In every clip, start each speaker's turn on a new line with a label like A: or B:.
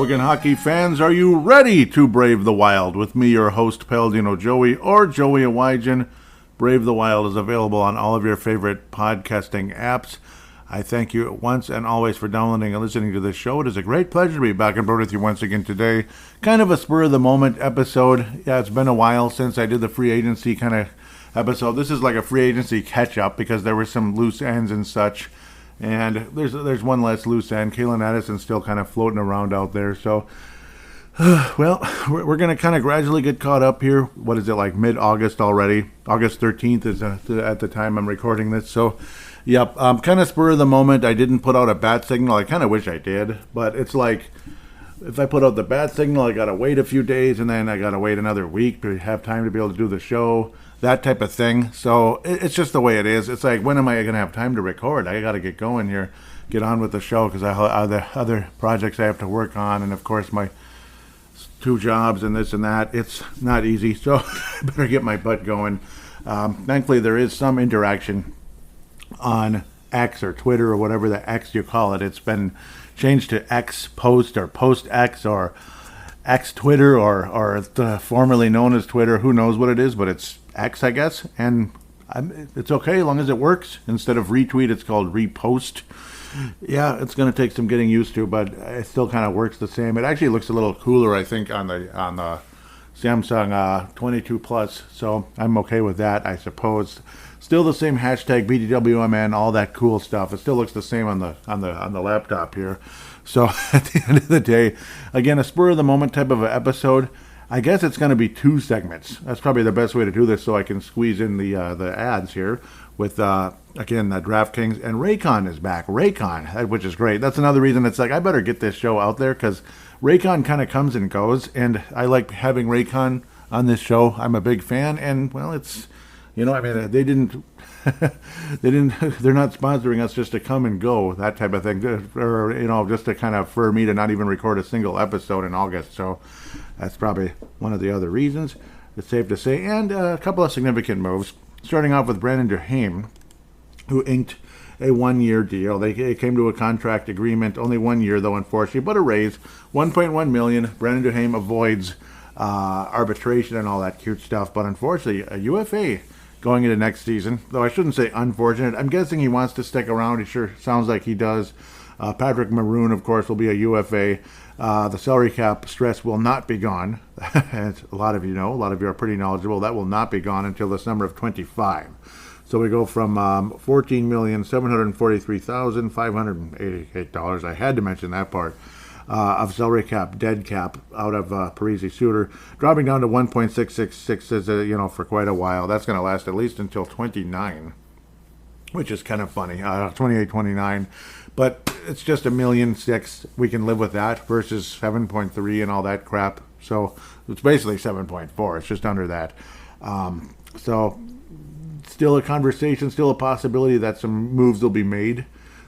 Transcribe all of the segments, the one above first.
A: Again, hockey fans, are you ready to brave the wild? With me, your host, Paladino Joey, or Joey Awajan. Brave the Wild is available on all of your favorite podcasting apps. I thank you once and always for downloading and listening to this show. It is a great pleasure to be back on board with you once again today. Kind of a spur-of-the-moment episode. Yeah, it's been a while since I did the free agency kind of episode. This is like a free agency catch-up because there were some loose ends and such. And there's one less loose end. Kalen Addison's still kind of floating around out there. So, well, we're going to kind of gradually get caught up here. What is it, like mid-August already? August 13th is at the time I'm recording this. So, yep, kind of spur of the moment. I didn't put out a bat signal. I kind of wish I did. But it's like, if I put out the bat signal, I got to wait a few days. And then I got to wait another week to have time to be able to do the show. That type of thing. So it's just the way it is. It's like, when am I going to have time to record? I got to get going here, get on with the show because I have other projects I have to work on. And, of course, my 2 jobs and this and that. It's not easy. So I better get my butt going. Thankfully, there is some interaction on X or Twitter or whatever the X you call it. It's been changed to X Post or Post X or X Twitter or formerly known as Twitter. Who knows what it is, but it's X, I guess. And it's okay as long as it works. Instead of retweet, it's called repost. Yeah, it's going to take some getting used to, but it still kind of works the same. It actually looks a little cooler, I think, on the Samsung 22 Plus. So I'm okay with that, I suppose. Still the same hashtag BDWMN, all that cool stuff. It still looks the same on the laptop here. So at the end of the day, again, a spur of the moment type of an episode. I guess it's going to be 2 segments. That's probably the best way to do this, so I can squeeze in the ads here with again DraftKings, and Raycon is back. Raycon, which is great. That's another reason it's like I better get this show out there because Raycon kind of comes and goes, and I like having Raycon on this show. I'm a big fan, and well, it's they didn't they're not sponsoring us just to come and go, that type of thing, or just to kind of for me to not even record a single episode in August. So that's probably one of the other reasons. It's safe to say. And a couple of significant moves. Starting off with Brandon Duhaime, who inked a 1-year deal. They came to a contract agreement, only 1 year though, unfortunately, but a raise, $1.1 million. Brandon Duhaime avoids arbitration and all that cute stuff, but unfortunately, a UFA going into next season. Though I shouldn't say unfortunate. I'm guessing he wants to stick around. He sure sounds like he does. Patrick Maroon, of course, will be a UFA. The salary cap stress will not be gone. As a lot of you know, a lot of you are pretty knowledgeable. That will not be gone until the summer of 25. So we go from $14,743,588. I had to mention that part of salary cap, dead cap, out of Parisi Suter, dropping down to 1.666 for quite a while. That's going to last at least until 29, which is kind of funny. 28, 29. But it's just $1.6 million. We can live with that versus 7.3 and all that crap. So it's basically 7.4. It's just under that. So still a conversation, still a possibility that some moves will be made.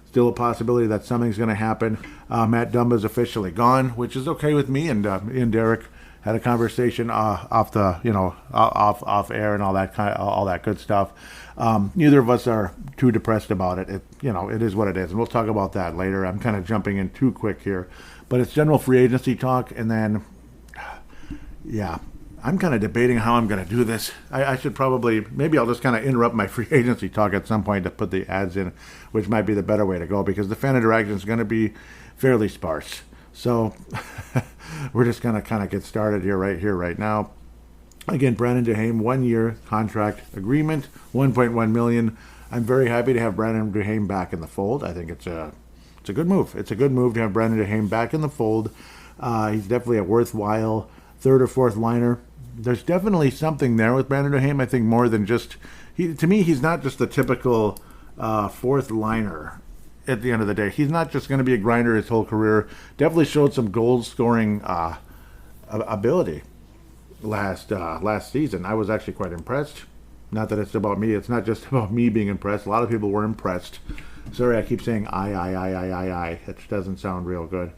A: Still a possibility that something's going to happen. Matt Dumba is officially gone, which is okay with me. And Derek had a conversation off air and all that good stuff. Neither of us are too depressed about it. It is what it is, and we'll talk about that later. I'm kind of jumping in too quick here, but it's general free agency talk, and then, yeah, I'm kind of debating how I'm going to do this. I should maybe I'll just kind of interrupt my free agency talk at some point to put the ads in, which might be the better way to go because the fan interaction is going to be fairly sparse. So we're just going to kind of get started right now. Again, Brandon Duhaime, 1-year contract agreement, $1.1 million. I'm very happy to have Brandon Duhaime back in the fold. I think it's a good move. It's a good move to have Brandon Duhaime back in the fold. He's definitely a worthwhile 3rd or 4th liner. There's definitely something there with Brandon Duhaime. I think more than just to me, he's not just the typical 4th liner. At the end of the day, he's not just going to be a grinder his whole career. Definitely showed some goal scoring ability last season. I was actually quite impressed. Not that it's about me. It's not just about me being impressed. A lot of people were impressed. Sorry, I keep saying I. It doesn't sound real good.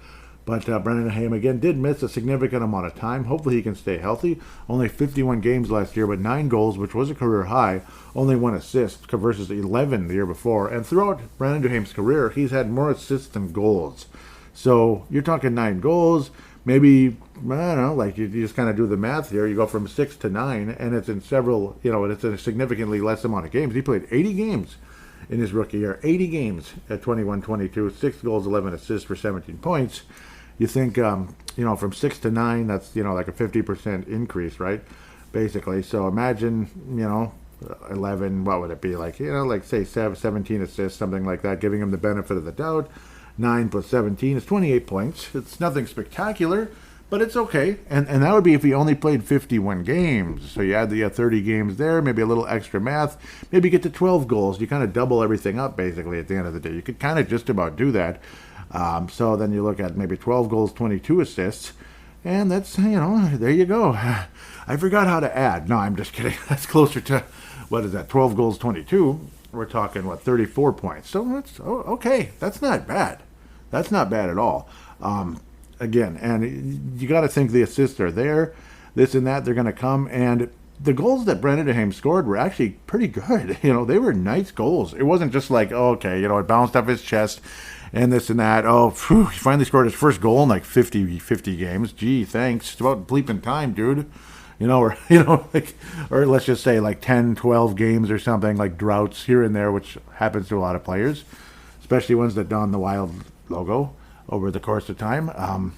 A: But Brandon Duhaime, again, did miss a significant amount of time. Hopefully he can stay healthy. Only 51 games last year, but 9 goals, which was a career high. Only 1 assist versus 11 the year before. And throughout Brandon Duhaime's career, he's had more assists than goals. So you're talking 9 goals, maybe, I don't know, like you just kind of do the math here. You go from 6 to 9, and it's in several, it's in a significantly less amount of games. He played 80 games in his rookie year, 80 games at 21-22, 6 goals, 11 assists for 17 points. You think, from 6 to 9, that's, like a 50% increase, right? Basically. So imagine, 11, what would it be? Like, say 17 assists, something like that, giving him the benefit of the doubt. 9 plus 17 is 28 points. It's nothing spectacular, but it's okay. And that would be if he only played 51 games. So you add the 30 games there, maybe a little extra math, maybe get to 12 goals. You kind of double everything up, basically, at the end of the day. You could kind of just about do that. So then you look at maybe 12 goals, 22 assists, and that's, there you go. I forgot how to add. No, I'm just kidding. That's closer to, 12 goals, 22. We're talking, 34 points. So that's, okay. That's not bad. That's not bad at all. Again, and you got to think the assists are there, this and that, they're going to come. And the goals that Brandon Duhaime scored were actually pretty good. They were nice goals. It wasn't just like, it bounced off his chest and this and that. He finally scored his first goal in like 50 games. Gee, thanks. It's about bleeping time, dude. Or let's just say like 10, 12 games or something, like droughts here and there, which happens to a lot of players, especially ones that don the Wild logo over the course of time.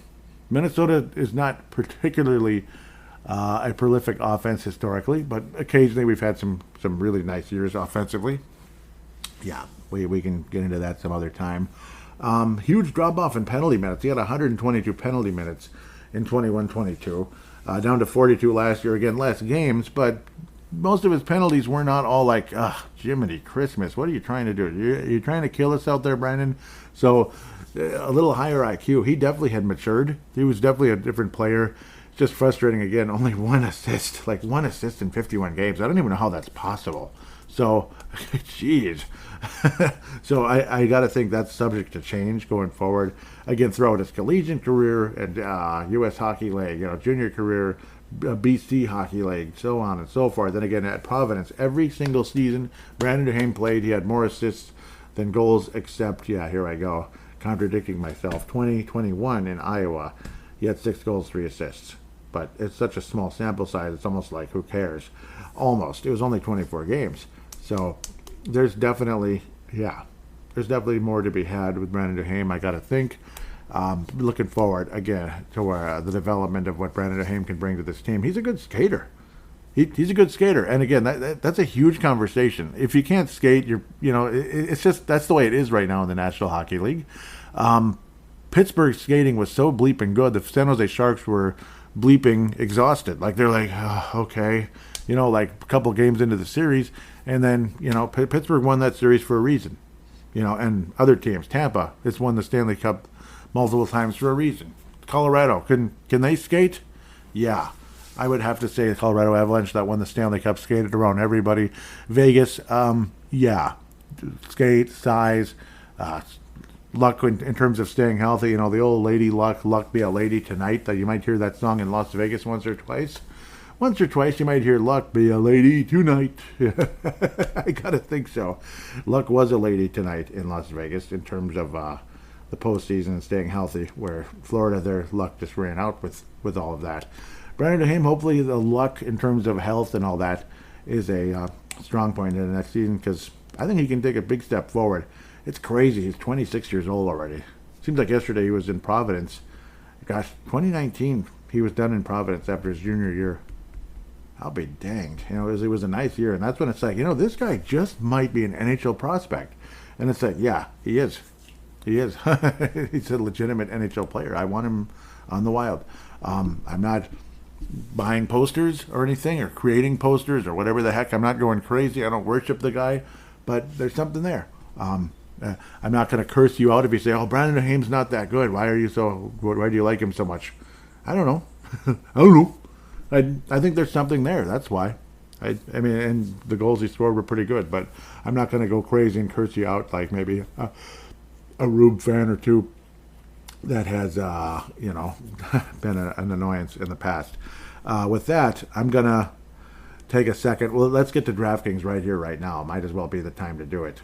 A: Minnesota is not particularly a prolific offense historically, but occasionally we've had some really nice years offensively. Yeah, we can get into that some other time. Huge drop-off in penalty minutes. He had 122 penalty minutes in 21-22. Down to 42 last year. Again, less games, but most of his penalties were not all like, Jiminy Christmas, what are you trying to do? You're trying to kill us out there, Brandon? So a little higher IQ. He definitely had matured. He was definitely a different player. It's just frustrating, again, only one assist in 51 games. I don't even know how that's possible. So, jeez. So I got to think that's subject to change going forward. Again, throughout his collegiate career and U.S. Hockey League, junior career, BC Hockey League, so on and so forth. Then again, at Providence, every single season Brandon Duhaime played, he had more assists than goals, except, here I go, contradicting myself, 2021 in Iowa. He had 6 goals, 3 assists. But it's such a small sample size, it's almost like, who cares? Almost. It was only 24 games. So there's definitely more to be had with Brandon Duhaime, I got to think. Looking forward, again, to the development of what Brandon Duhaime can bring to this team. He's a good skater. He's a good skater. And again, that's a huge conversation. If you can't skate, it's just, that's the way it is right now in the National Hockey League. Pittsburgh's skating was so bleeping good. The San Jose Sharks were bleeping exhausted. Like, they're like, okay, like a couple games into the series. And then, Pittsburgh won that series for a reason. And other teams, Tampa, it's won the Stanley Cup multiple times for a reason. Colorado, can they skate? Yeah. I would have to say the Colorado Avalanche that won the Stanley Cup skated around everybody. Vegas, skate, size, luck in terms of staying healthy. The old lady luck be a lady tonight. That you might hear that song in Las Vegas once or twice. Once or twice you might hear luck be a lady tonight. I gotta think so. Luck was a lady tonight in Las Vegas in terms of the postseason and staying healthy, where Florida, their luck just ran out with all of that. Brandon Duhaime, hopefully the luck in terms of health and all that is a strong point in the next season, because I think he can take a big step forward. It's crazy. He's 26 years old already. Seems like yesterday he was in Providence. Gosh, 2019, he was done in Providence after his junior year. I'll be danged. It was a nice year, and that's when it's like, this guy just might be an NHL prospect. And it's like, yeah, he is. He is. He's a legitimate NHL player. I want him on the Wild. I'm not buying posters or anything, or creating posters or whatever the heck. I'm not going crazy. I don't worship the guy, but there's something there. I'm not going to curse you out if you say, Brandon Duhaime's not that good. Why do you like him so much? I don't know. I don't know. I think there's something there. That's why. I mean, and the goals he scored were pretty good, but I'm not going to go crazy and curse you out like maybe a Rube fan or two that has, been an annoyance in the past. With that, I'm going to take a second. Well, let's get to DraftKings right here, right now. Might as well be the time to do it.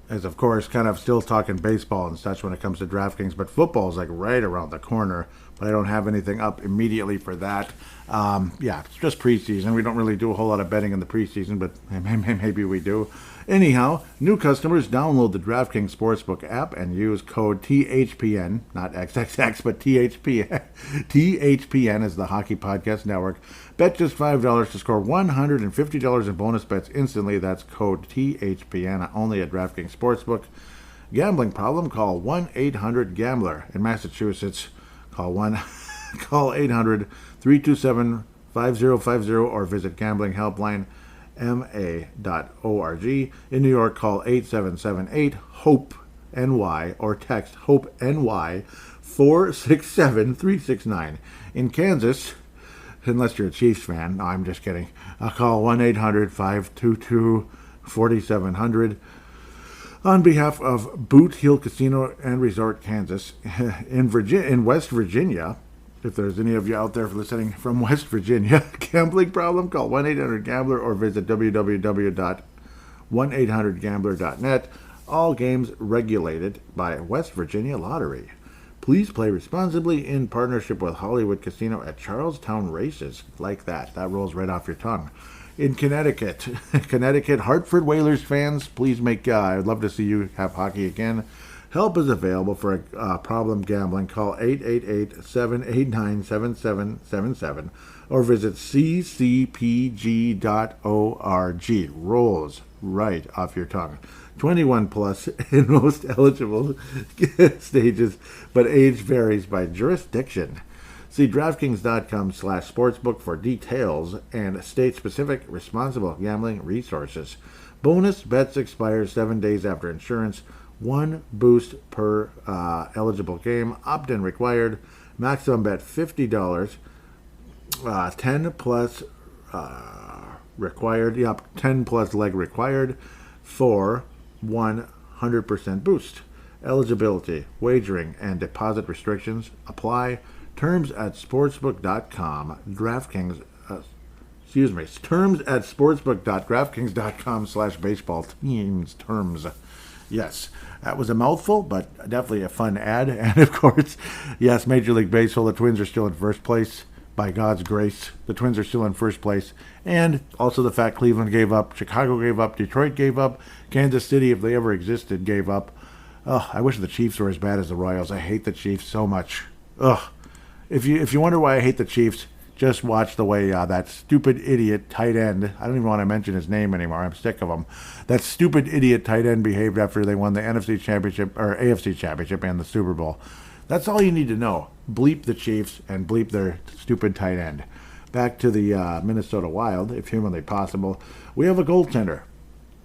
A: As, of course, kind of still talking baseball and such when it comes to DraftKings, but football is like right around the corner. but I don't have anything up immediately for that. It's just preseason. We don't really do a whole lot of betting in the preseason, but maybe we do. Anyhow, new customers download the DraftKings Sportsbook app and use code THPN, not XXX, but THPN. THPN is the Hockey Podcast Network. Bet just $5 to score $150 in bonus bets instantly. That's code THPN, only at DraftKings Sportsbook. Gambling problem? Call 1-800-GAMBLER. In Massachusetts, call 800-327-5050 or visit gamblinghelpline.ma.org. In New York, call 877-8-HOPE-NY or text HOPE-NY 467-369. In Kansas, unless you're a Chiefs fan, no, I'm just kidding, call 1-800-522-4700. On behalf of Boot Hill Casino and Resort, Kansas, in West Virginia, if there's any of you out there listening from West Virginia, gambling problem, call 1-800-GAMBLER or visit www.1800gambler.net. All games regulated by West Virginia Lottery. Please play responsibly in partnership with Hollywood Casino at Charlestown Races. Like that. That rolls right off your tongue. In Connecticut, Hartford Whalers fans, please I'd love to see you have hockey again. Help is available for problem gambling. Call 888-789-7777 or visit ccpg.org. Rolls right off your tongue. 21 plus in most eligible stages, but age varies by jurisdiction. See DraftKings.com/sportsbook for details and state-specific responsible gambling resources. Bonus bets expire 7 days after insurance. 1 boost per eligible game. Opt-in required. Maximum bet $50. 10 plus required. Yep, 10 plus leg required for 100% boost. Eligibility, wagering, and deposit restrictions apply. Terms at sportsbook.com. DraftKings. Terms at sportsbook.draftkings.com/baseball teams. Terms. Yes, that was a mouthful, but definitely a fun ad. And of course, yes, Major League Baseball, the Twins are still in first place. By God's grace, the Twins are still in first place. And also the fact Cleveland gave up, Chicago gave up, Detroit gave up, Kansas City, if they ever existed, gave up. Oh, I wish the Chiefs were as bad as the Royals. I hate the Chiefs so much. Ugh. If you wonder why I hate the Chiefs, just watch the way that stupid idiot tight end, I don't even want to mention his name anymore, I'm sick of him, that stupid idiot tight end behaved after they won the NFC Championship, or AFC Championship and the Super Bowl. That's all you need to know. Bleep the Chiefs and bleep their stupid tight end. Back to the Minnesota Wild, if humanly possible. We have a goaltender.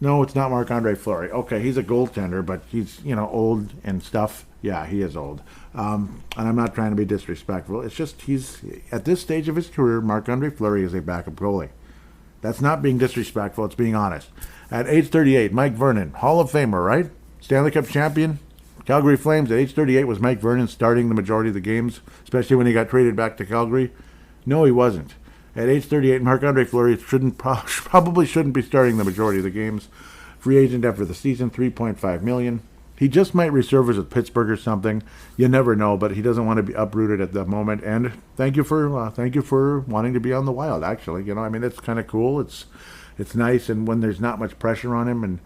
A: No, it's not Marc-Andre Fleury. Okay, he's a goaltender, but he's, old and stuff. Yeah, he is old. And I'm not trying to be disrespectful. It's just he's, at this stage of his career, Marc-Andre Fleury is a backup goalie. That's not being disrespectful. It's being honest. At age 38, Mike Vernon, Hall of Famer, right? Stanley Cup champion. Calgary Flames at age 38. Was Mike Vernon starting the majority of the games, especially when he got traded back to Calgary? No, he wasn't. At age 38, Marc-Andre Fleury probably shouldn't be starting the majority of the games. Free agent after the season, $3.5 million. He just might resurface with Pittsburgh or something. You never know, but he doesn't want to be uprooted at the moment. And thank you for wanting to be on the Wild. Actually, it's kind of cool. It's nice, and when there's not much pressure on him and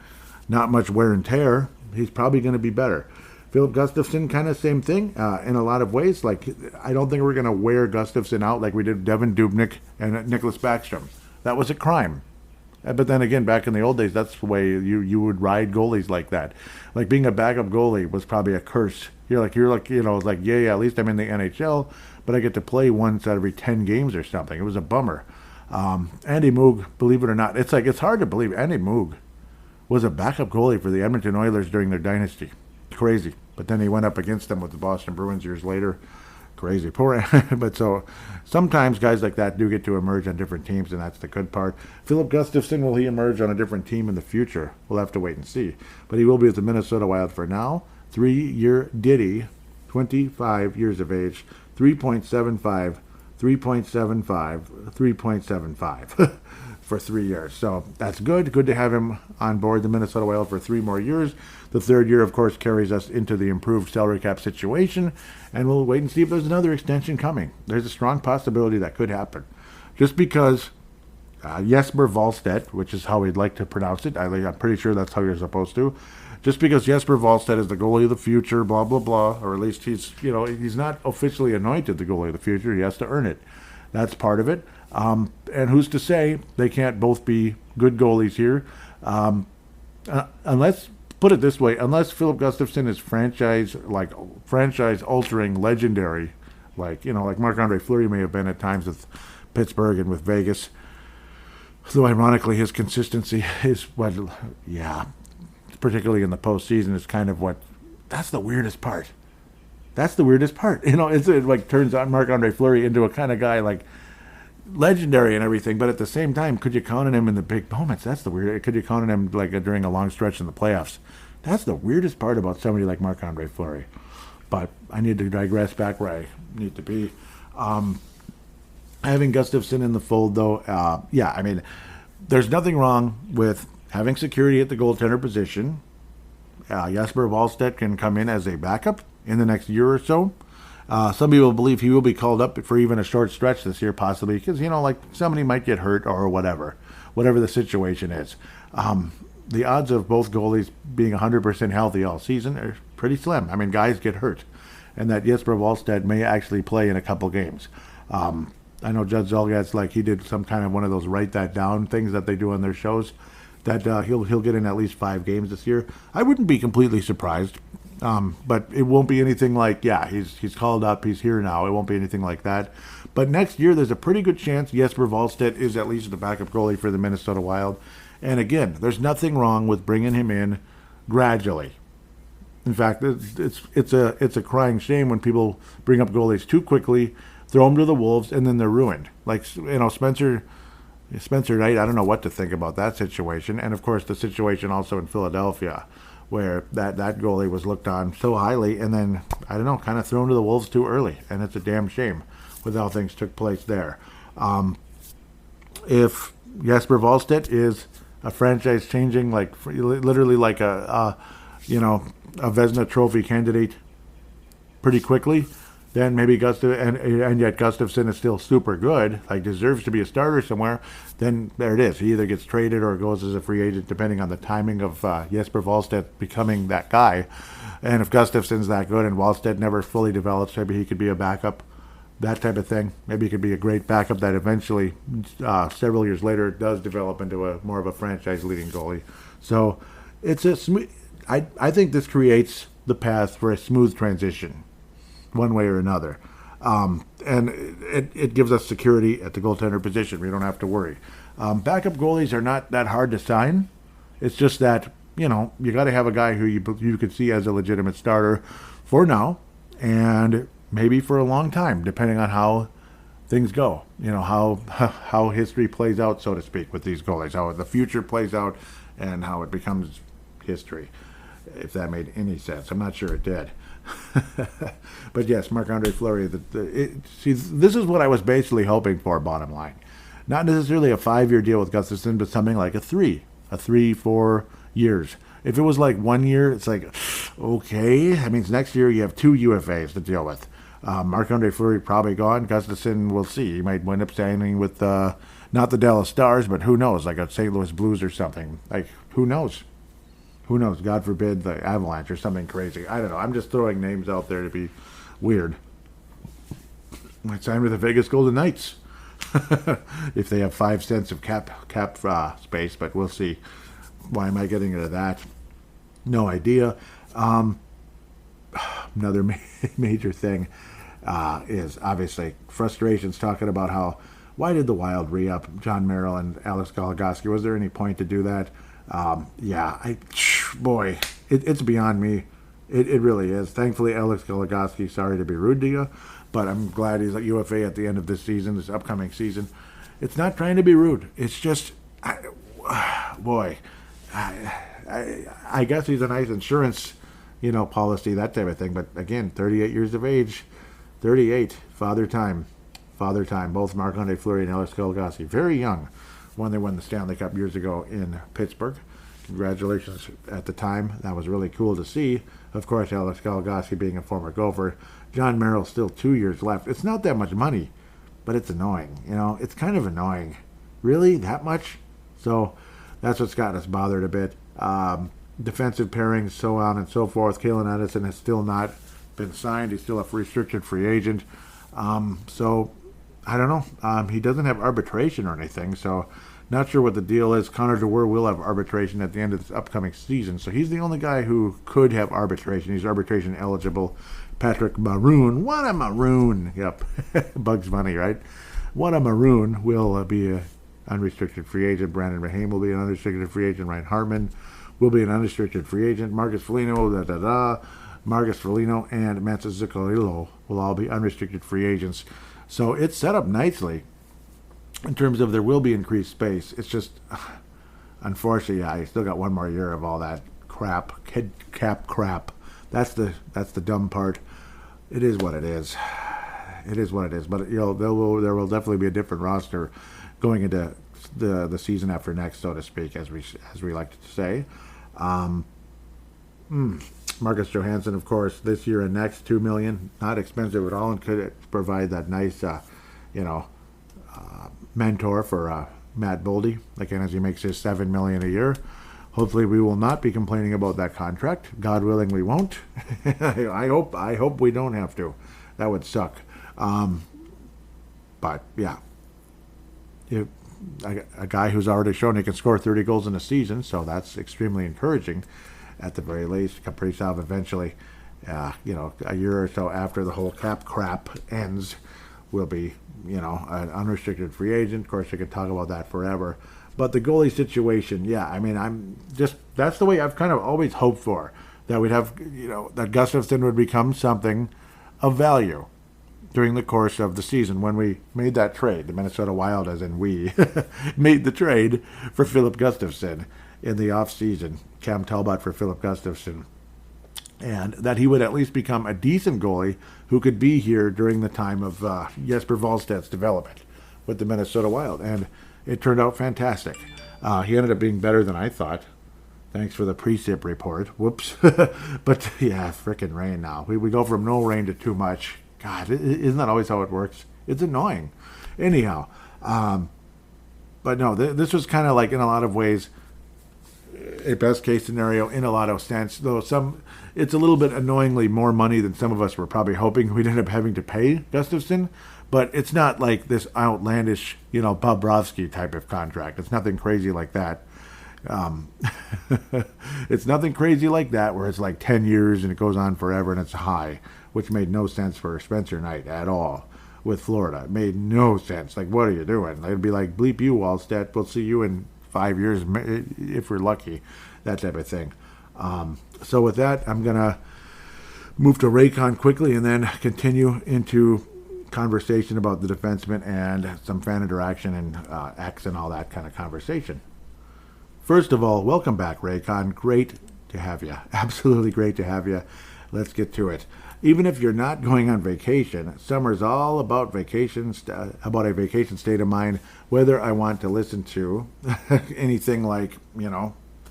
A: not much wear and tear, he's probably going to be better. Filip Gustavsson, kind of same thing in a lot of ways. Like, I don't think we're going to wear Gustavsson out like we did Devin Dubnyk and Nicklas Backstrom. That was a crime. But then again, back in the old days, that's the way you would ride goalies like that. Like, being a backup goalie was probably a curse. You're like, it's like, yeah, at least I'm in the NHL, but I get to play once out of every 10 games or something. It was a bummer. Andy Moog, believe it or not, it's hard to believe Andy Moog was a backup goalie for the Edmonton Oilers during their dynasty. Crazy. But then he went up against them with the Boston Bruins years later. Crazy. Poor. But so sometimes guys like that do get to emerge on different teams, and that's the good part. Filip Gustavsson, will he emerge on a different team in the future? We'll have to wait and see. But he will be with the Minnesota Wild for now. 3-year Diddy, 25 years of age, 3.75, 3.75, 3.75. for 3 years. So that's good. Good to have him on board the Minnesota Wild for 3 more years. The third year, of course, carries us into the improved salary cap situation, and we'll wait and see if there's another extension coming. There's a strong possibility that could happen. Just because Jesper Wallstedt, which is how we'd like to pronounce it, I'm pretty sure that's how you're supposed to. Just because Jesper Wallstedt is the goalie of the future, blah, blah, blah, or at least he's not officially anointed the goalie of the future. He has to earn it. That's part of it. And who's to say they can't both be good goalies here? Unless, put it this way, unless Filip Gustavsson is franchise-altering legendary, like Marc-Andre Fleury may have been at times with Pittsburgh and with Vegas. Though ironically, his consistency is particularly in the postseason, is kind of that's the weirdest part. That's the weirdest part. It turns out Marc-Andre Fleury into a kind of guy like legendary and everything, but at the same time, could you count on him in the big moments? That's the weird. Could you count on him during a long stretch in the playoffs? That's the weirdest part about somebody like Marc-Andre Fleury. But I need to digress back where I need to be. Having Gustavsson in the fold, though, there's nothing wrong with having security at the goaltender position. Jesper Wallstedt can come in as a backup in the next year or so. Some people believe he will be called up for even a short stretch this year, possibly, because, somebody might get hurt or whatever the situation is. The odds of both goalies being 100% healthy all season are pretty slim. I mean, guys get hurt, and that Jesper Wallstedt may actually play in a couple games. I know Judd Zulgat's he did some kind of one of those write that down things that they do on their shows, that he'll get in at least 5 games this year. I wouldn't be completely surprised, but it won't be anything he's called up, he's here now. It won't be anything like that. But next year, there's a pretty good chance Jesper Wallstedt is at least the backup goalie for the Minnesota Wild. And again, there's nothing wrong with bringing him in gradually. In fact, it's a crying shame when people bring up goalies too quickly, throw them to the wolves, and then they're ruined. Spencer Knight, I don't know what to think about that situation. And, of course, the situation also in Philadelphia, where that goalie was looked on so highly and then, kind of thrown to the wolves too early. And it's a damn shame with how things took place there. If Jesper Wallstedt is a franchise-changing, literally a Vezina Trophy candidate pretty quickly, then maybe and yet Gustavsson is still super good, deserves to be a starter somewhere, then there it is. He either gets traded or goes as a free agent, depending on the timing of Jesper Wallstedt becoming that guy. And if Gustavsson's that good and Wallstedt never fully develops, maybe he could be a backup, that type of thing. Maybe he could be a great backup that eventually, several years later, does develop into more of a franchise-leading goalie. So it's I think this creates the path for a smooth transition, one way or another. And it gives us security at the goaltender position. We don't have to worry. Backup goalies are not that hard to sign. It's just that, you got to have a guy who you could see as a legitimate starter for now and maybe for a long time, depending on how things go. How history plays out, so to speak, with these goalies, how the future plays out and how it becomes history, if that made any sense. I'm not sure it did. But yes, Marc-Andre Fleury, this is what I was basically hoping for, bottom line. Not necessarily a 5-year deal with Gustavsson, but something like a 4 years. If it was 1 year, it's okay. That means next year you have 2 UFAs to deal with. Marc-Andre Fleury probably gone. Gustavsson, we'll see. He might wind up signing with not the Dallas Stars, but who knows, a St. Louis Blues or something. Who knows? Who knows? God forbid the Avalanche or something crazy. I don't know. I'm just throwing names out there to be weird. Might sign with the Vegas Golden Knights if they have 5 cents of cap space, but we'll see. Why am I getting into that? No idea. Another major thing is obviously frustrations talking about why did the Wild re-up John Merrill and Alex Goligoski? Was there any point to do that? It's beyond me. It really is. Thankfully, Alex Goligoski, sorry to be rude to you, but I'm glad he's at UFA at the end of this upcoming season. It's not trying to be rude. It's just, I guess he's a nice insurance, policy, that type of thing. But again, 38 years of age, 38, father time, both Marc-Andre Fleury and Alex Goligoski, very young when they won the Stanley Cup years ago in Pittsburgh. Congratulations at the time. That was really cool to see. Of course, Alex Goligoski being a former Gopher. John Merrill still 2 years left. It's not that much money, but it's annoying. It's kind of annoying. Really? That much? So that's what's got us bothered a bit. Defensive pairings, so on and so forth. Kalen Edison has still not been signed. He's still a restricted free agent. So I don't know. He doesn't have arbitration or anything, so not sure what the deal is. Connor DeWer will have arbitration at the end of this upcoming season, so he's the only guy who could have arbitration. He's arbitration eligible. Patrick Maroon, what a Maroon! Yep, Bugs Bunny, right? What a Maroon will be an unrestricted free agent. Brandon Duhaime will be an unrestricted free agent. Ryan Hartman will be an unrestricted free agent. Marcus Foligno, Marcus Foligno and Mantis Zuccarello will all be unrestricted free agents. So it's set up nicely in terms of there will be increased space. It's just, unfortunately, I still got one more year of all that crap, cap crap. That's the dumb part. It is what it is. It is what it is. But there will definitely be a different roster going into the season after next, so to speak, as we like to say. Marcus Johansson, of course, this year and next, $2 million, not expensive at all, and could provide that nice, mentor for Matt Boldy, again, as he makes his $7 million a year. Hopefully, we will not be complaining about that contract. God willing, we won't. I hope we don't have to. That would suck. But yeah, a guy who's already shown he can score 30 goals in a season, so that's extremely encouraging. At the very least, Kaprizov eventually, a year or so after the whole cap crap ends, will be, an unrestricted free agent. Of course, you could talk about that forever. But the goalie situation, that's the way I've kind of always hoped for, that we'd have, that Gustavsson would become something of value during the course of the season when we made that trade. The Minnesota Wild, as in we, made the trade for Filip Gustavsson in the off-season, Cam Talbot for Filip Gustavsson, and that he would at least become a decent goalie who could be here during the time of Jesper Wallstedt's development with the Minnesota Wild, and it turned out fantastic. He ended up being better than I thought. Thanks for the precip report. Whoops. But yeah, frickin' rain now. We go from no rain to too much. God, isn't that always how it works? It's annoying. Anyhow, but no, this was kind of like, in a lot of ways, a best case scenario in a lot of sense, though it's a little bit annoyingly more money than some of us were probably hoping we'd end up having to pay Gustavsson, but it's not like this outlandish, Bobrovsky type of contract. It's nothing crazy like that. It's nothing crazy like that where it's like 10 years and it goes on forever and it's high, which made no sense for Spencer Knight at all with Florida. It made no sense. Like, what are you doing? They'd be like, bleep you, Wallstedt. We'll see you in 5 years if we're lucky, that type of thing. So with that, I'm going to move to Raycon quickly and then continue into conversation about the defenseman and some fan interaction and X and all that kind of conversation. First of all, welcome back, Raycon. Great to have you. Absolutely great to have you. Let's get to it. Even if you're not going on vacation, summer's all about vacations, about a vacation state of mind, whether I want to listen to anything like,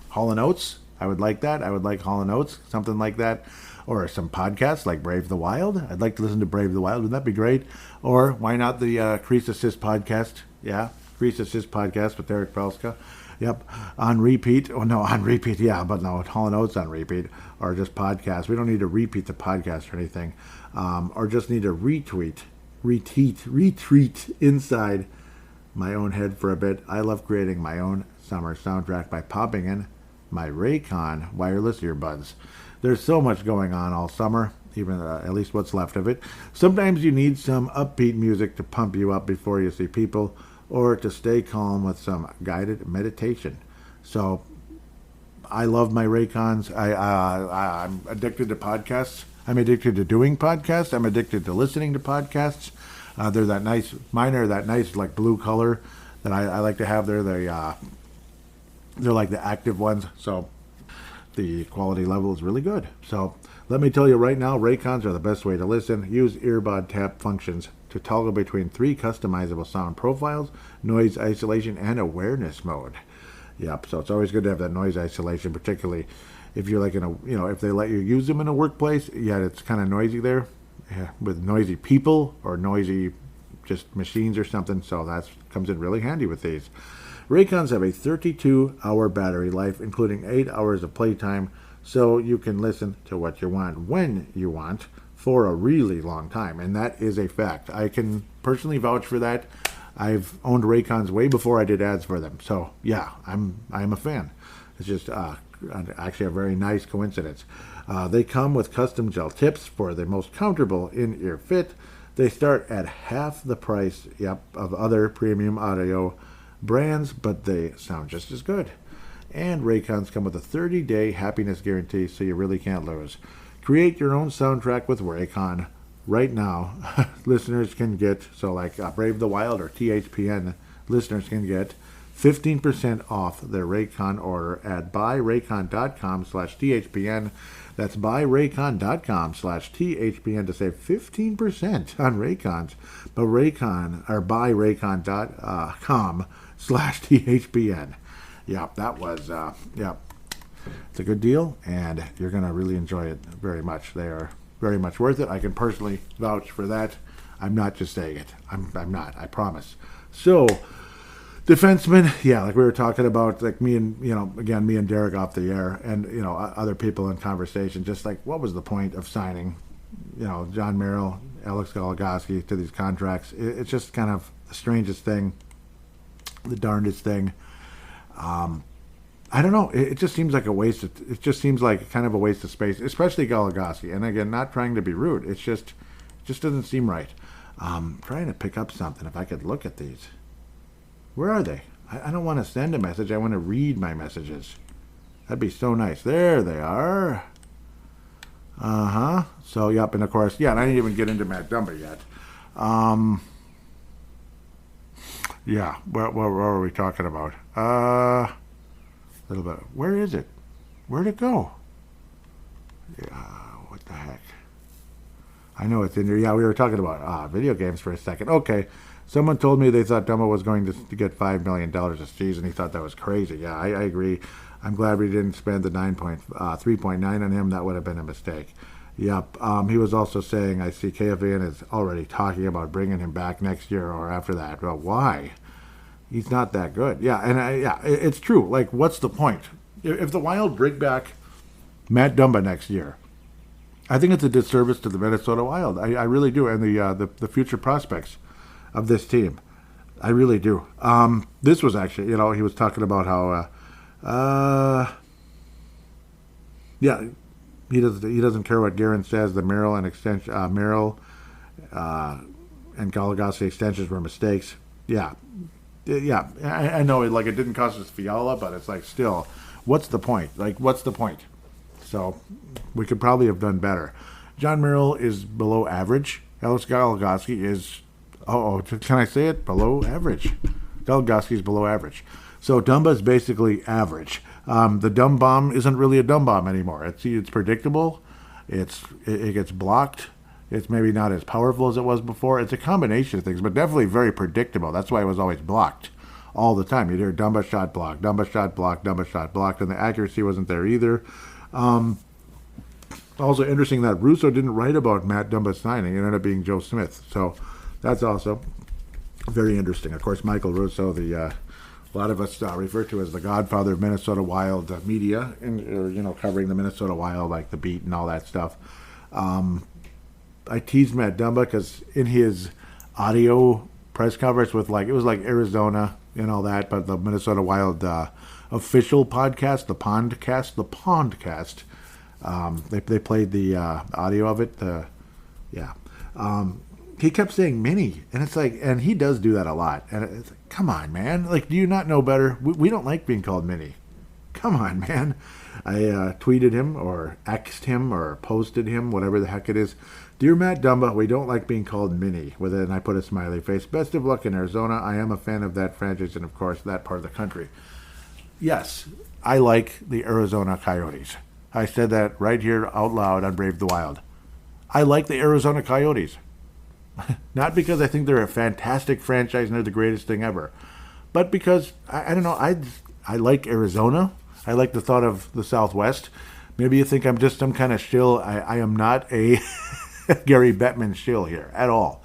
A: Hall & Oates. I would like that. I would like Hall & Oates, something like that. Or some podcasts like Brave the Wild. I'd like to listen to Brave the Wild. Wouldn't that be great? Or why not the Crease Assist podcast? Yeah, Crease Assist podcast with Eric Pelska. Yep, on repeat. Oh, no, on repeat, yeah, but no, Hall & Oates on repeat, or just podcast. We don't need to repeat the podcast or anything, or just need to retweet inside my own head for a bit. I love creating my own summer soundtrack by popping in my Raycon wireless earbuds. There's so much going on all summer, even at least what's left of it. Sometimes you need some upbeat music to pump you up before you see people, or to stay calm with some guided meditation. So I love my Raycons. I'm addicted to podcasts. I'm addicted to doing podcasts. I'm addicted to listening to podcasts. They're that nice, mine are that nice like blue color that I like to have there. They're like the active ones. So the quality level is really good. So let me tell you right now, Raycons are the best way to listen. Use earbud tap functions to toggle between 3 customizable sound profiles, noise isolation, and awareness mode. Yep, so it's always good to have that noise isolation, particularly if you're like in a, if they let you use them in a workplace, yet it's kind of noisy there, with noisy people or noisy just machines or something, so that comes in really handy with these. Raycons have a 32-hour battery life, including 8 hours of playtime, so you can listen to what you want when you want for a really long time, and that is a fact. I can personally vouch for that. I've owned Raycons way before I did ads for them, so yeah, I'm a fan. It's just actually a very nice coincidence. They come with custom gel tips for the most comfortable in-ear fit. They start at half the price, of other premium audio brands, but they sound just as good. And Raycons come with a 30-day happiness guarantee, so you really can't lose. Create your own soundtrack with Raycon. Right now, listeners can get, so like Brave the Wild or THPN listeners can get 15% off their Raycon order at buyraycon.com/THPN. That's buyraycon.com/THPN to save 15% on Raycons. But buyraycon.com/THPN. Yep, that was, it's a good deal, and you're going to really enjoy it very much. They are very much worth it. I can personally vouch for that. I'm not just saying it. I'm not, I promise. So, defensemen, like we were talking about, like me and, me and Derek off the air, and, other people in conversation, just like, what was the point of signing, John Merrill, Alex Goligoski to these contracts? It's just kind of the strangest thing, the darndest thing. I don't know. It just seems like a waste. It just seems like kind of a waste of space, especially Goligoski. And again, not trying to be rude. It just doesn't seem right. Trying to pick up something. If I could look at these, where are they? I don't want to send a message. I want to read my messages. That'd be so nice. There they are. So and of course, and I didn't even get into Matt Dumba yet. What were we talking about? A little bit. Where is it? Where'd it go? What the heck? I know it's in here. Yeah, we were talking about video games for a second. Okay. Someone told me they thought Dumba was going to get $5 million a season. He thought that was crazy. Yeah, I agree. I'm glad we didn't spend the 3.9 on him. That would have been a mistake. Yep. He was also saying, I see KFAN is already talking about bringing him back next year or after that. Well, why? He's not that good. Yeah, and it's true. Like, what's the point? If the Wild bring back Matt Dumba next year, I think it's a disservice to the Minnesota Wild. I really do, and the future prospects of this team. I really do. This was actually, he was talking about how, he doesn't care what Guerin says. The Merrill and Goligoski extensions were mistakes. Yeah, I know it didn't cost us Fiala, but it's like still, what's the point? Like, what's the point? So we could probably have done better. John Merrill is below average. Alex Goligoski is, can I say it? Below average. Goligoski is below average. So Dumba is basically average. The dumb bomb isn't really a dumb bomb anymore. It's predictable. It gets blocked. It's maybe not as powerful as it was before. It's a combination of things, but definitely very predictable. That's why it was always blocked all the time. You'd hear Dumba shot blocked, Dumba shot blocked, Dumba shot blocked, and the accuracy wasn't there either. Also interesting that Russo didn't write about Matt Dumba signing. It ended up being Joe Smith. So that's also very interesting. Of course, Michael Russo, a lot of us refer to as the godfather of Minnesota Wild media, and covering the Minnesota Wild, like the beat and all that stuff. I teased Matt Dumba because in his audio press conference with it was like Arizona and all that, but the Minnesota Wild official podcast, the Pondcast, they played the audio of it. He kept saying mini, and it's like, and he does do that a lot. And it's like, come on, man. Like, do you not know better? We don't like being called mini. Come on, man. I tweeted him or X'd him or posted him, whatever the heck it is. Dear Matt Dumba, we don't like being called mini. With it, and I put a smiley face. Best of luck in Arizona. I am a fan of that franchise and, of course, that part of the country. Yes, I like the Arizona Coyotes. I said that right here out loud on Brave the Wild. I like the Arizona Coyotes. Not because I think they're a fantastic franchise and they're the greatest thing ever, but because I don't know. I like Arizona. I like the thought of the Southwest. Maybe you think I'm just some kind of shill. I am not a Gary Bettman shill here at all.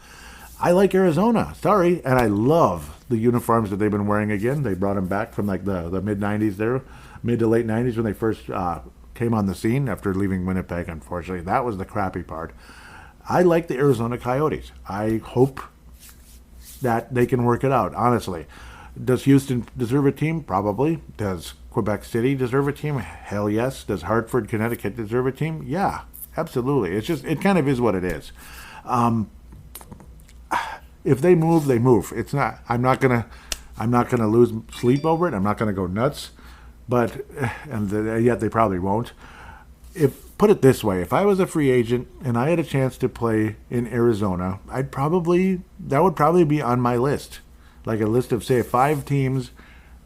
A: I like Arizona. Sorry, and I love the uniforms that they've been wearing again. They brought them back from like the mid '90s there, mid to late '90s when they first came on the scene after leaving Winnipeg. Unfortunately, that was the crappy part. I like the Arizona Coyotes. I hope that they can work it out, honestly. Does Houston deserve a team? Probably. Does Quebec City deserve a team? Hell yes. Does Hartford, Connecticut deserve a team? Yeah, absolutely. It's just, it kind of is what it is. If they move, they move. It's not, I'm not gonna lose sleep over it. I'm not gonna go nuts, but, yet they probably won't. Put it this way, if I was a free agent and I had a chance to play in Arizona, that would probably be on my list. Like a list of, say, 5 teams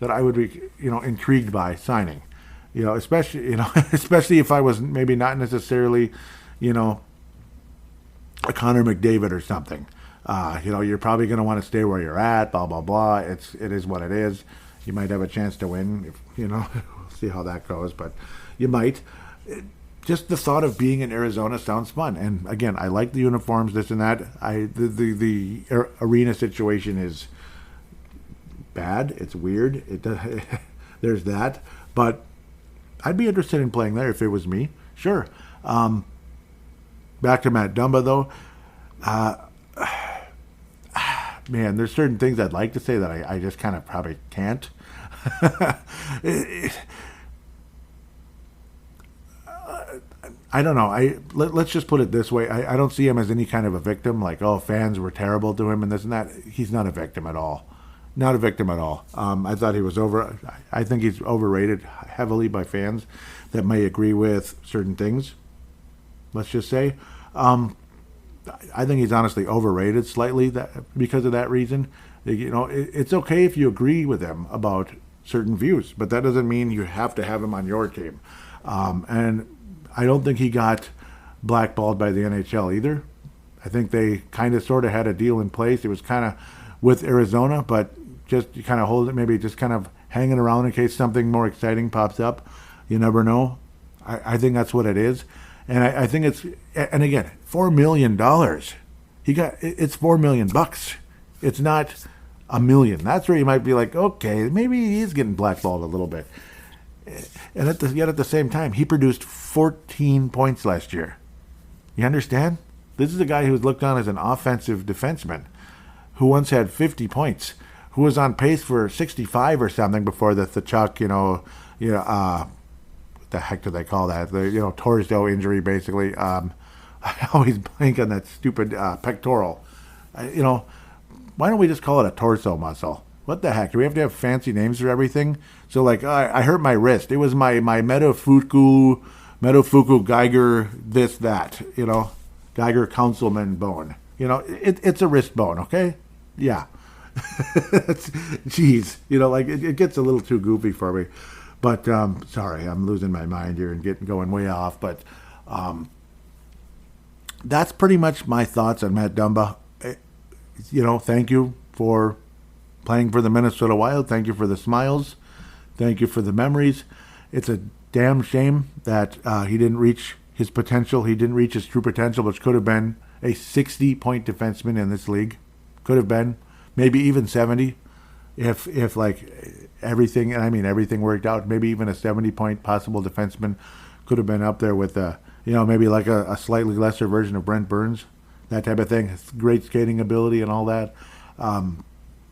A: that I would be, intrigued by signing. Especially if I was maybe not necessarily, a Connor McDavid or something. You're probably going to want to stay where you're at, blah, blah, blah. It is what it is. You might have a chance to win, we'll see how that goes, but you might. Just the thought of being in Arizona sounds fun. And again, I like the uniforms, this and that. The arena situation is bad. It's weird. There's that. But I'd be interested in playing there if it was me. Sure. Back to Matt Dumba, though. Man, there's certain things I'd like to say that I just kind of probably can't. I don't know. Let's just put it this way. I don't see him as any kind of a victim, like, oh, fans were terrible to him and this and that. He's not a victim at all. Not a victim at all. I thought he was I think he's overrated heavily by fans that may agree with certain things, let's just say. I think he's honestly overrated slightly because of that reason. It's okay if you agree with him about certain views, but that doesn't mean you have to have him on your team. And I don't think he got blackballed by the NHL either. I think they kind of sort of had a deal in place. It was kind of with Arizona, but just kind of hold it, maybe just kind of hanging around in case something more exciting pops up. You never know. I think that's what it is. And I think it's, and again, $4 million. It's $4 million bucks. It's not $1 million. That's where you might be like, okay, maybe he's getting blackballed a little bit. And yet at the same time, he produced 14 points last year. You understand? This is a guy who was looked on as an offensive defenseman who once had 50 points, who was on pace for 65 or something before the Chuck, what the heck do they call that? The, torso injury, basically. I always blank on that stupid pectoral. Why don't we just call it a torso muscle? What the heck? Do we have to have fancy names for everything? So, like, I hurt my wrist. It was my metafuku Geiger this, that, Geiger Councilman bone. It's a wrist bone, okay? Yeah. Jeez. It gets a little too goofy for me. But, sorry, I'm losing my mind here and going way off. But that's pretty much my thoughts on Matt Dumba. Thank you for playing for the Minnesota Wild. Thank you for the smiles. Thank you for the memories. It's a damn shame that he didn't reach his potential. He didn't reach his true potential, which could have been a 60-point defenseman in this league. Could have been. Maybe even 70 if like everything, and I mean everything worked out. Maybe even a 70-point possible defenseman could have been up there with, maybe like a slightly lesser version of Brent Burns, that type of thing. Great skating ability and all that.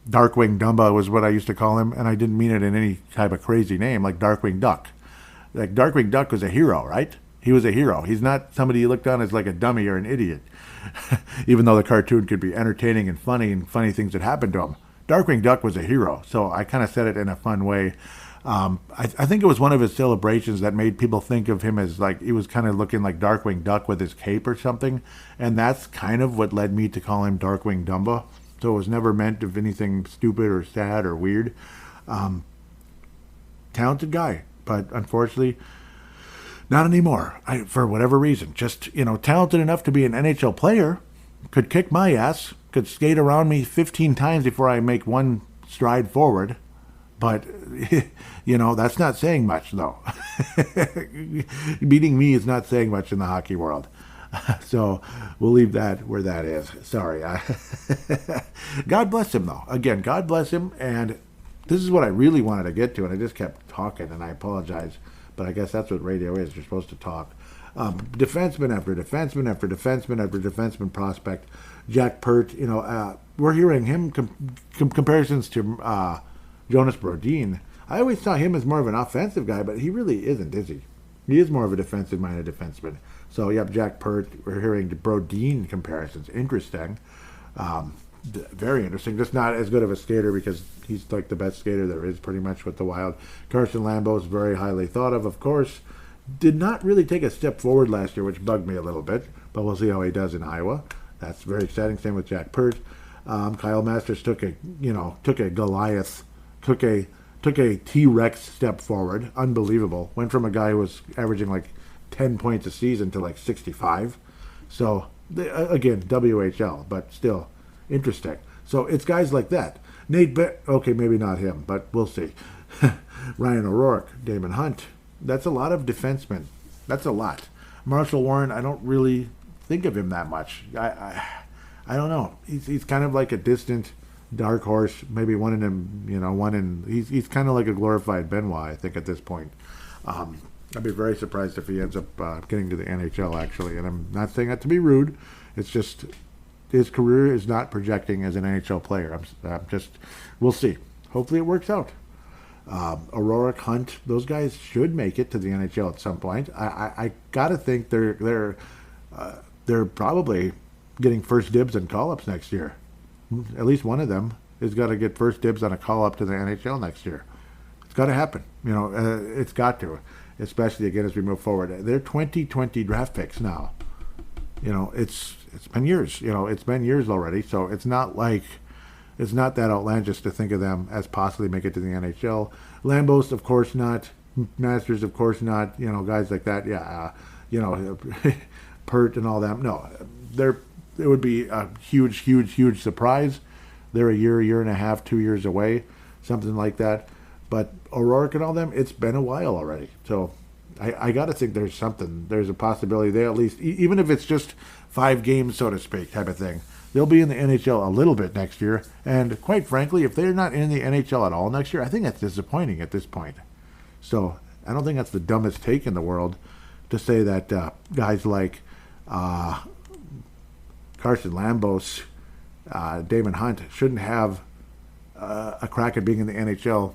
A: Darkwing Dumba was what I used to call him, and I didn't mean it in any type of crazy name, like Darkwing Duck. Like Darkwing Duck was a hero, right? He was a hero. He's not somebody you looked on as like a dummy or an idiot, even though the cartoon could be entertaining and funny things that happened to him. Darkwing Duck was a hero, so I kind of said it in a fun way. I think it was one of his celebrations that made people think of him as like he was kind of looking like Darkwing Duck with his cape or something, and that's kind of what led me to call him Darkwing Dumba. So it was never meant of anything stupid or sad or weird. Talented guy, but unfortunately, not anymore. For whatever reason, just talented enough to be an NHL player, could kick my ass, could skate around me 15 times before I make one stride forward. But, that's not saying much, though. Beating me is not saying much in the hockey world. So we'll leave that where that is. Sorry. God bless him, though. Again, God bless him. And this is what I really wanted to get to, and I just kept talking, and I apologize. But I guess that's what radio is. You're supposed to talk. Defenseman after defenseman after defenseman after defenseman prospect. Jack Pert, we're hearing him comparisons to Jonas Brodin. I always saw him as more of an offensive guy, but he really isn't, is he? He is more of a defensive-minded defenseman. So, yep, Jack Pert, we're hearing the Brodin comparisons. Interesting. Very interesting. Just not as good of a skater because he's like the best skater there is pretty much with the Wild. Carson Lambeau is very highly thought of course. Did not really take a step forward last year, which bugged me a little bit, but we'll see how he does in Iowa. That's very exciting. Same with Jack Pert. Kyle Masters took a Goliath, took a T-Rex step forward. Unbelievable. Went from a guy who was averaging like 10 points a season to like 65. So, again, WHL, but still interesting. So it's guys like that. Okay, maybe not him, but we'll see. Ryan O'Rourke, Damon Hunt. That's a lot of defensemen. That's a lot. Marshall Warren, I don't really think of him that much. I don't know. He's kind of like a distant dark horse. Maybe he's kind of like a glorified Benoit, I think, at this point. I'd be very surprised if he ends up getting to the NHL, actually. And I'm not saying that to be rude. It's just his career is not projecting as an NHL player. We'll see. Hopefully it works out. O'Rourke, Hunt, those guys should make it to the NHL at some point. I gotta think they're probably getting first dibs on call-ups next year. At least one of them is got to get first dibs on a call-up to the NHL next year. It's got to happen. It's got to, especially again as we move forward. They're 2020 draft picks now. It's been years. It's been years already. So it's not that outlandish to think of them as possibly make it to the NHL. Lambos, of course not. Masters, of course not. Guys like that. Yeah. Pert and all that. No, it would be a huge surprise. They're a year and a half, 2 years away, something like that. But O'Rourke and all them, it's been a while already. So I got to think there's a possibility they at least, even if it's just 5 games, so to speak, type of thing, they'll be in the NHL a little bit next year. And quite frankly, if they're not in the NHL at all next year, I think that's disappointing at this point. So I don't think that's the dumbest take in the world to say that guys like Carson Lambos, Damon Hunt shouldn't have a crack at being in the NHL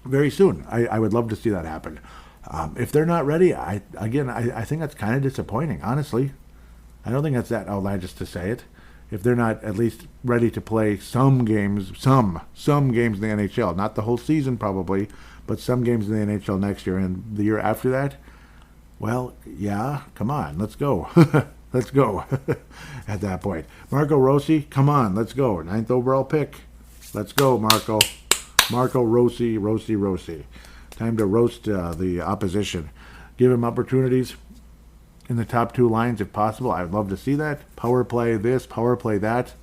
A: very soon. I would love to see that happen. If they're not ready, I think that's kind of disappointing, honestly. I don't think that's that outlandish to say it. If they're not at least ready to play some games, some games in the NHL, not the whole season probably, but some games in the NHL next year and the year after that, well, yeah, come on, let's go. Let's go at that point. Marco Rossi, come on, let's go. 9th overall pick. Let's go, Marco. Marco Rossi. Time to roast the opposition. Give him opportunities in the top 2 lines if possible. I'd love to see that. Power play this, power play that.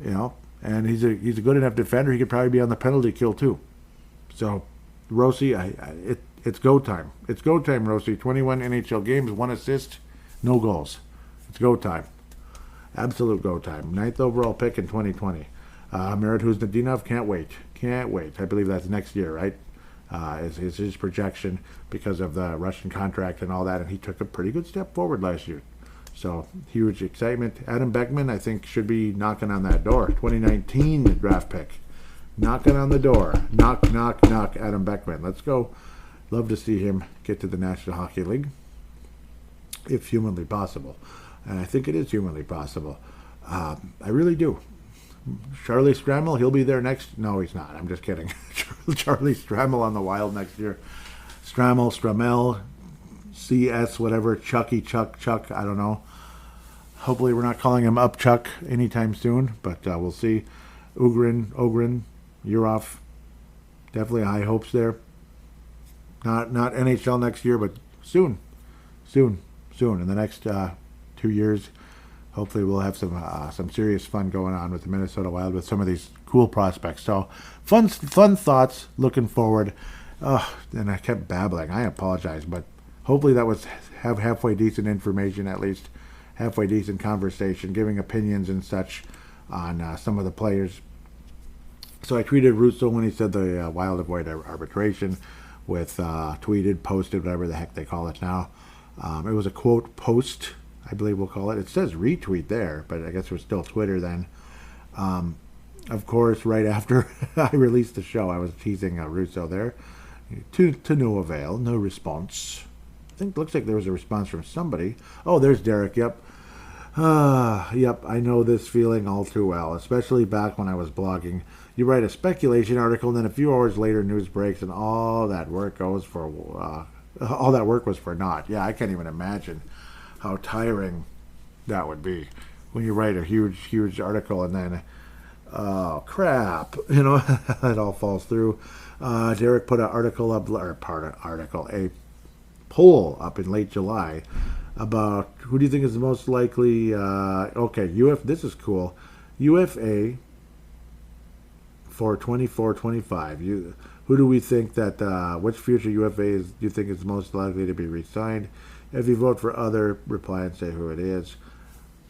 A: And he's a good enough defender. He could probably be on the penalty kill too. So, Rossi, it's go time. It's go time, Rossi. 21 NHL games, 1 assist, no goals. It's go time. Absolute go time. 9th overall pick in 2020. Merit Huznadinov, can't wait. I believe that's next year, right? Is his projection because of the Russian contract and all that, and he took a pretty good step forward last year. So, huge excitement. Adam Beckman, I think, should be knocking on that door. 2019 draft pick. Knocking on the door. Knock, Adam Beckman. Let's go. Love to see him get to the National Hockey League, if humanly possible. And I think it is humanly possible. I really do. Charlie Stramel, he'll be there next. No, he's not. I'm just kidding. Charlie Stramel on the Wild next year. Stramel, CS, whatever. Chuck, I don't know. Hopefully we're not calling him Up Chuck anytime soon, but we'll see. Ogren, Yurov. Definitely high hopes there. Not NHL next year, but soon. In the next 2 years, hopefully we'll have some serious fun going on with the Minnesota Wild with some of these cool prospects. So fun thoughts. Looking forward. And I kept babbling. I apologize, but hopefully that was halfway decent information, at least halfway decent conversation, giving opinions and such on some of the players. So I tweeted Russo when he said the Wild avoid arbitration with tweeted, posted, whatever the heck they call it now. It was a quote post, I believe we'll call it. It says retweet there, but I guess it was still Twitter then. Of course, right after I released the show, I was teasing Russo there. To no avail, no response. I think it looks like there was a response from somebody. Oh, there's Derek, yep. Yep, I know this feeling all too well, especially back when I was blogging. You write a speculation article, and then a few hours later, news breaks, and all that work was for naught. Yeah, I can't even imagine how tiring that would be when you write a huge article, and then, oh crap, it all falls through. Derek put an article up, a poll up in late July about who do you think is the most likely, this is cool, UFA for 24-25. Who do we think that, which future UFAs do you think is most likely to be re-signed? If you vote for other, reply and say who it is.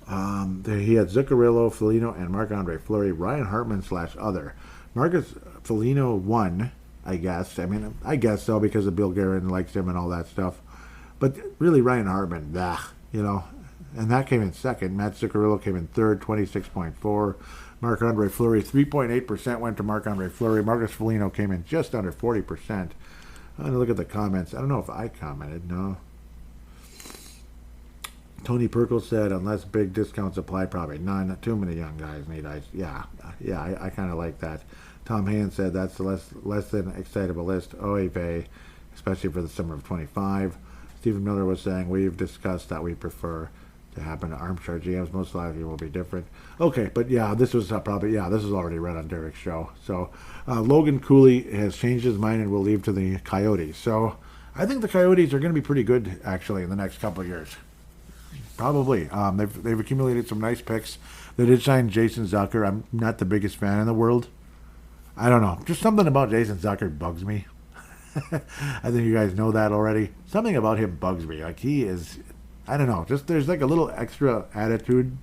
A: He had Zuccarello, Foligno, and Marc-Andre Fleury, Ryan Hartman / other. Marcus Foligno won, I guess. I mean, I guess so because of Bill Guerin likes him and all that stuff. But really, Ryan Hartman, and that came in second. Matt Zuccarello came in third, 26.4. Marc-Andre Fleury, 3.8% went to Marc-Andre Fleury. Marcus Foligno came in just under 40%. I'm going to look at the comments. I don't know if I commented. No. Tony Perkle said, unless big discounts apply, probably none. Too many young guys need ice. Yeah, I kind of like that. Tom Hand said that's less than excitable list. OAV, especially for the summer of 25. Stephen Miller was saying, we've discussed that we prefer to happen to armchair GMs. Most likely will be different. Okay, but yeah, this was this is already read on Derek's show. So Logan Cooley has changed his mind and will leave to the Coyotes. So I think the Coyotes are going to be pretty good, actually, in the next couple of years. Probably. They've accumulated some nice picks. They did sign Jason Zucker. I'm not the biggest fan in the world. I don't know. Just something about Jason Zucker bugs me. I think you guys know that already. Something about him bugs me. Like he is, I don't know. Just there's like a little extra attitude.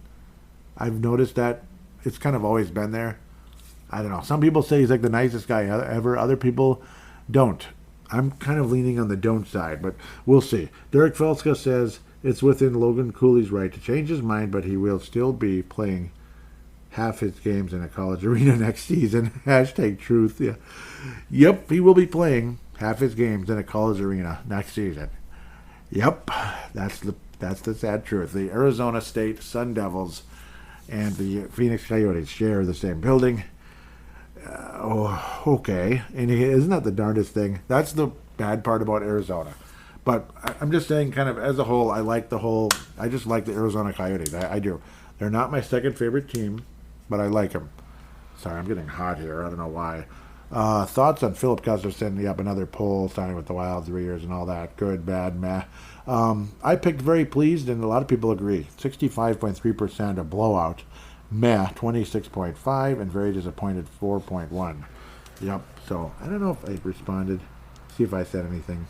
A: I've noticed that it's kind of always been there. I don't know. Some people say he's like the nicest guy ever. Other people don't. I'm kind of leaning on the don't side, but we'll see. Derek Felska says it's within Logan Cooley's right to change his mind, but he will still be playing half his games in a college arena next season. Hashtag truth. Yeah. Yep, he will be playing half his games in a college arena next season. Yep, that's the sad truth. The Arizona State Sun Devils and the Phoenix Coyotes share the same building. Okay. And isn't that the darndest thing? That's the bad part about Arizona. But I'm just saying, kind of as a whole, I just like the Arizona Coyotes. I do. They're not my second favorite team, but I like them. Sorry, I'm getting hot here. I don't know why. Thoughts on Filip Gustavsson? Yep, another poll, signing with the Wild 3 years and all that. Good, bad, meh. I picked very pleased, and a lot of people agree. 65.3% a blowout. Meh, 26.5, and very disappointed, 4.1. Yep, so I don't know if I responded. See if I said anything.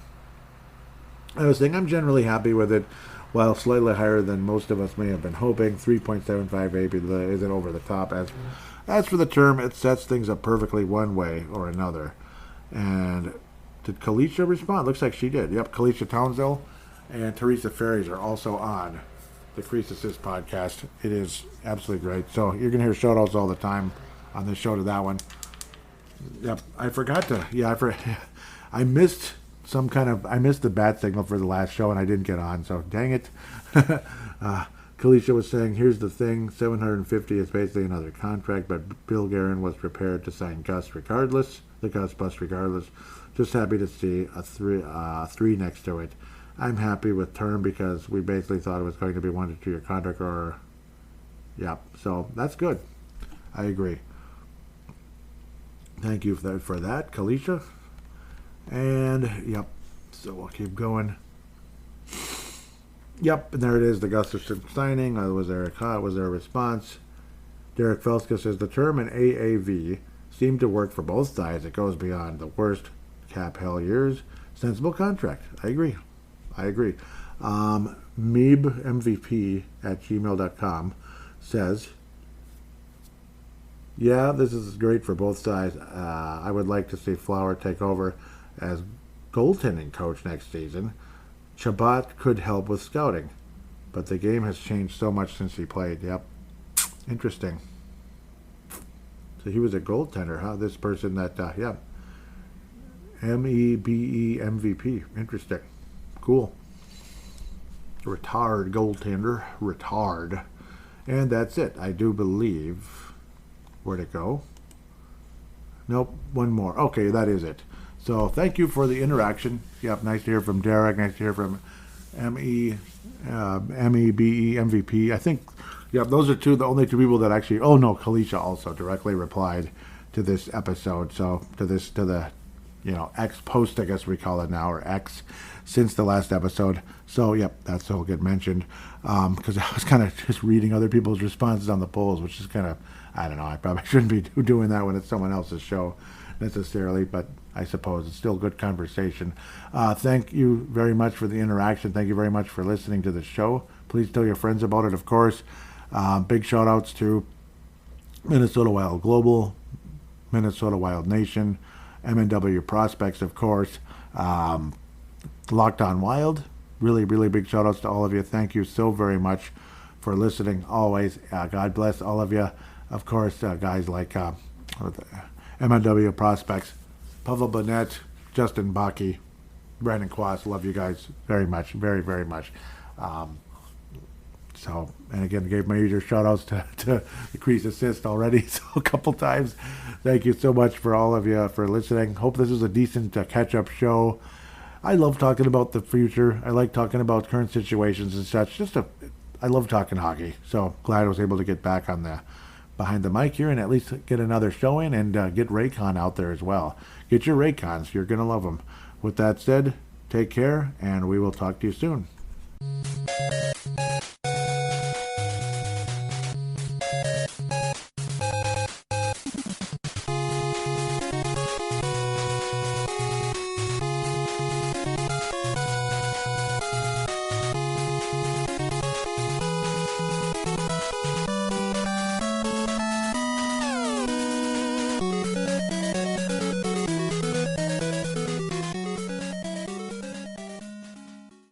A: I was saying I'm generally happy with it, while slightly higher than most of us may have been hoping. 3.75 maybe isn't over the top. As for the term, it sets things up perfectly one way or another. And did Kalisha respond? Looks like she did. Yep, Kalisha Townsville and Teresa Ferries are also on the Crease Assist podcast. It is absolutely great. So you're going to hear shout-outs all the time on this show to that one. Yep, I forgot to. Yeah, I missed the bat signal for the last show, and I didn't get on, so dang it. Kalisha was saying, here's the thing, $750 is basically another contract, but Bill Guerin was prepared to sign Gus regardless, the Gus bust regardless. Just happy to see a three next to it. I'm happy with term because we basically thought it was going to be 1 to 2 year contract so that's good. I agree. Thank you for that, Kalisha. And, so we'll keep going. Yep, and there it is, the Gustavsson signing. Was there a response? Derek Felska says the term and AAV seem to work for both sides. It goes beyond the worst cap hell years. Sensible contract. I agree. Meeb at gmail.com says, yeah, this is great for both sides. I would like to see Flower take over as goaltending coach next season. Chabot could help with scouting, but the game has changed so much since he played. Yep. Interesting. So he was a goaltender, huh? This person that, yeah. MEBE MVP. Interesting. Cool. Retard goaltender. Retard. And that's it. I do believe. Where'd it go? Nope. One more. Okay, that is it. So thank you for the interaction. Yep, nice to hear from Derek. Nice to hear from MEBE MVP. I think, yeah, those are the only two people that actually. Oh no, Kalisha also directly replied to this episode. So to the, X post, I guess we call it now, or X, since the last episode. So yep, that's all get mentioned. Because I was kind of just reading other people's responses on the polls, which is kind of, I don't know. I probably shouldn't be doing that when it's someone else's show necessarily, but I suppose it's still good conversation. Thank you very much for the interaction. Thank you very much for listening to the show. Please tell your friends about it, of course. Big shout outs to Minnesota Wild Global, Minnesota Wild Nation, MNW Prospects, of course, Locked On Wild. Really, really big shout outs to all of you. Thank you so very much for listening always. God bless all of you. Of course, guys like MNW Prospects, Pavel Burnett, Justin Bakke, Brandon Quast. Love you guys very much, very, very much. So, and again, gave major shout outs to the Crease Assist already, so a couple times. Thank you so much for all of you for listening. Hope this was a decent catch-up show. I love talking about the future. I like talking about current situations and such. I love talking hockey. So glad I was able to get back on behind the mic here and at least get another show in and get Raycon out there as well. Get your Raycons. You're going to love them. With that said, take care, and we will talk to you soon.